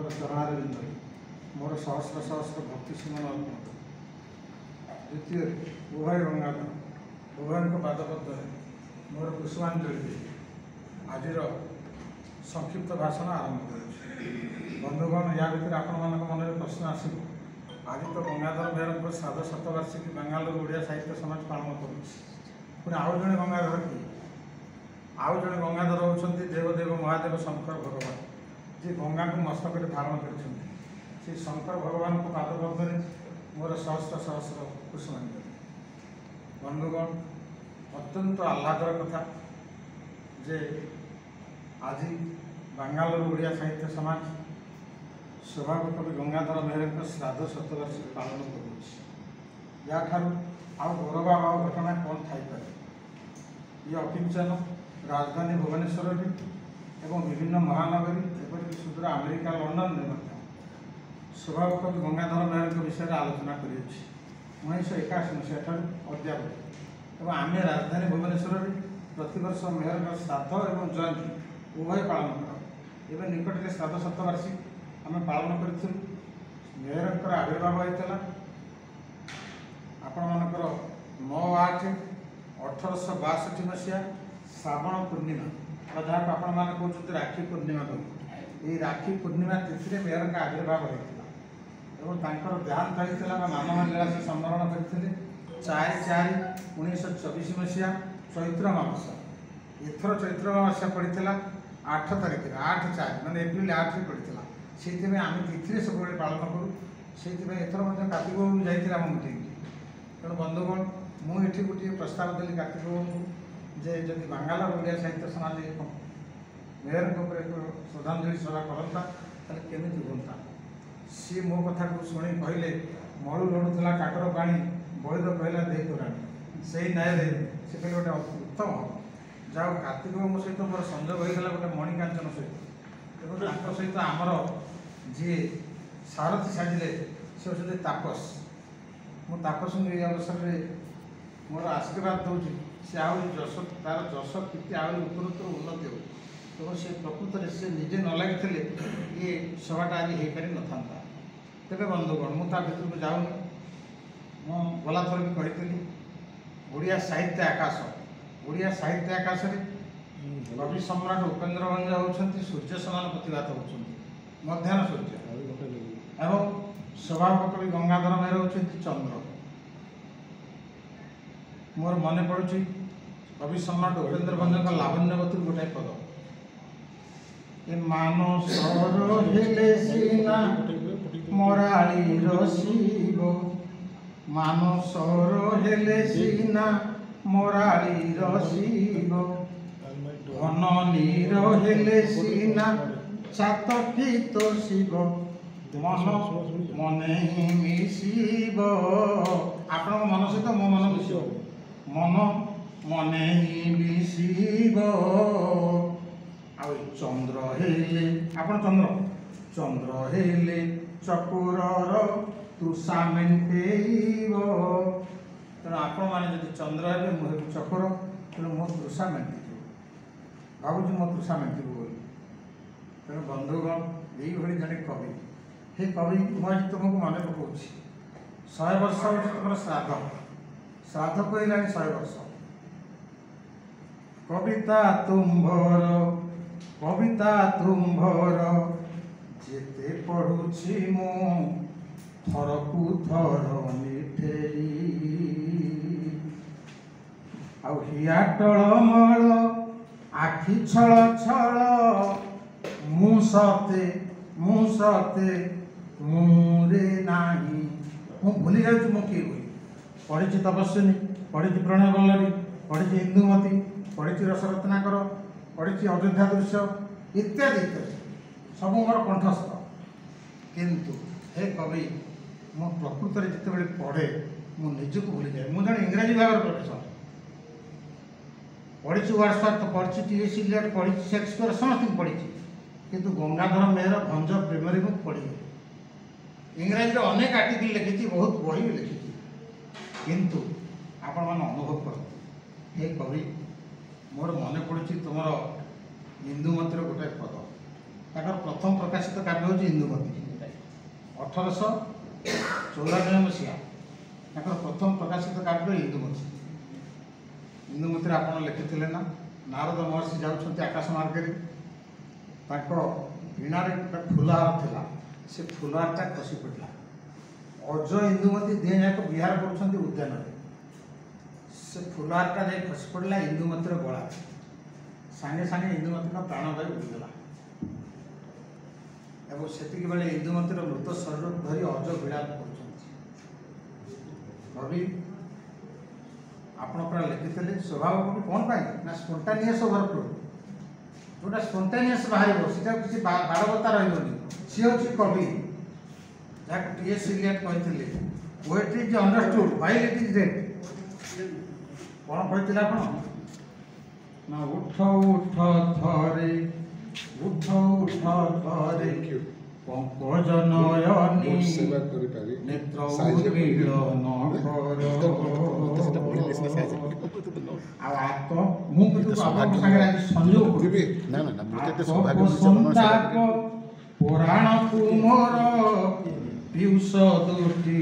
महाप्रभुर चरणारविंद मोर सहस्र सहस्र भक्ति सुमन अर्पण। द्वितीय उभय गंगाधर उभय पादपद्म मोर पुष्पांजलि आज संक्षिप्त भाषण आरंभ कर। बंधुगण या भर आपण मन में प्रश्न आसो आज तो गंगाधर मेहर श्राद्ध शतवार्षिकी बेंगालुरु ओडिया साहित्य समाज पालन कर आउ जड़े गंगाधर किए आउ जड़े गंगाधर होती देवदेव महादेव शंकर भगवान जी गंगा को मस्तक धारण कर शंकर भगवान को पादपद्म मोर सहस्र सहस्र पुष्पांजलि। बंधुगण अत्यंत आह्लादर कथा जे आज बेंगालुरु ओडिया साहित्य समाज स्वभाव कवि गंगाधर मेहर श्राद्ध शतवार्षिकी पालन कर गौरव आव घटना कौन थी ये अकिंचन राजधानी भुवनेश्वर एवं विभिन्न महानगरी एपरिक सुदूर अमेरिका लंडन में स्वभाव कवि गंगाधर मेहर विषय में आलोचना कर 1981 मसीहा अद्यावधि आम राजधानी भुवनेश्वर प्रतिवर्ष मेहर श्राद्ध और जयंती उभय पालन कर निकट में श्राद्ध शतवार्षिकी आम पालन कर मेहर आविर्भाव होता आपण मानकर 9/8/1862 मसीहा श्रावण पूर्णिमा जहाँ आपण मैंने कहते राखी पूर्णिमा ये राखी पूर्णिमा तिथि मेहर का आविर्भाव होता देहांत होता मानव लीला से संवरण करते 4/4/1924 मसीहा चैत्र अमावस्या एथर चैत्र अमावस्या पड़ा 8 तारिख 8/4 मैंने एप्रिल 8 पड़ा से आम तिथि सब पालन करूँ से एथर कार्तिक बाबू जाइए आम मीटिंग तेणु बंधुगण मुझे गोटे प्रस्ताव देली कार्तिक बाबू जे जदि बेंगालुरु ओडिया साहित्य समाज मेहर श्रद्धांजलि सभा करता केमी होता सी मो कथा को शुणी कहले मलु लड़ुला काकर पानी बलिद कहला दे तोराणी से न्याय से कहले गोटे उत्तम हम जहाँ कार्तिक बाबू सहित मोर संजोग होगा गोटे मणिकांचन सहित तेणु सहित आमर जी सारथी साजिले से होती तापस मु तापस अवसर में मोर आशीर्वाद दूसरी से आश तार जश कीर्ति आहरी उत्तरोत्तर उन्नति हो तेणु से प्रकृत में सी निजे न लगी ये सभाटा आज हो पारि न था तेरे बंधुगण मुझा भर को जाऊनी मु गला थर भी कही ओडिया साहित्य आकाश ओडिया साहित्य आकाश कवि सम्राट उपेन्द्र भंज होती सूर्य समान प्रतिभात होती मध्याह्न सूर्य एवं स्वभाव कवि गंगाधर मेहर होती चंद्र। मोर मन पड़ुची कवि सम्राट उपेन्द्र भंज लावण्यवती गोटाए पद ए मानसर हेले सीना मराली रसीब मानसर हेले सीना मराली रसीब घन नीर हेले सीना चातकी तो शिव मन मने ही मिशिब आपण मन सहित मो मन मिशिब मन मने ही मिशिब आ चंद्र हेले आपण चंद्र हेले चकोरर तुषा मेटेब तेणु आपण मैंने जब चंद्र हेले मुझे चकोर तेणु मो तृषा मेटे भावुँ मो तृषा मेटे तेणु बंधुगण यही जड़े कवि हे कवि मुझे तुमको मन पकाऊँ 100 वर्ष हो तुम श्राद्ध श्राद्ध कहला 100 वर्ष कविता तुम्भर जेते पढ़ुछि मु थरकू थर निठेई आउ हिया टलमल आखि छल छल मुसते मुरे नाही मु भूली जाऊँ मु किए बोली पढ़ी तपस्विनी पढ़ी प्रणय बल्लरी पढ़ी इंदुमती पढ़ी रसरत्नाकर पढ़ी अयोध्या दृश्य इत्यादि इत्यादि सब मोर कंठस्थ किंतु हे कवि मु प्रकृत में जिते पढ़े मु निजक भूली जाए मुझे इंग्राजी विभाग प्रोफेसर पढ़ी वर्ड्सवर्थ पढ़ी टी.एस. इलियट पढ़ी शेक्सपियर समस्त पढ़ी किंतु गंगाधर मेहर भंज प्रेमरी मुझे पढ़ी इंग्राजी अनेक आर्टिकल लिखी बहुत बही भी लिखी किंतु आपण मैंने अनुभव कर हे कवि मोर मन पड़ी तुम इंदुमती गोटे पद प्रथम प्रकाशित काव्य हूँ इंदुमती 1894 मसीहा प्रथम प्रकाशित काव्य इंदुमती। इंदुमती आप लिखिले ना नारद महर्षि जाऊँच आकाश मार्ग वीणार गोटे फुलहार था से फुलहारटा खसी पड़ा अज इंदुमती दिहे जाक विहार कर उद्यान से फुलहारटा जा खसी पड़ा इंदुमतीर गला सांगे सांगे इंदुमती प्राणवायु उड़ीगला और से बेले इंदुमतीर मृत शरीर धरी अज विलाप कर कवि आप लिखिले स्वभाव कवि कौन पाई ना स्पॉन्टेनियस ओवरफ्लो जोटा स्पॉन्टेनियस बाहर किसी बारबता रही सी हूँ कवि जहाँ टी.एस. इलियट कहते poetry is understood while it is dead कौन कहते आप ना उठ उठ थरे उठ उठ थरे पंकज नयनी नेत्र उन्मीलन संयोग पुराण कुमोर पीयूष दृष्टि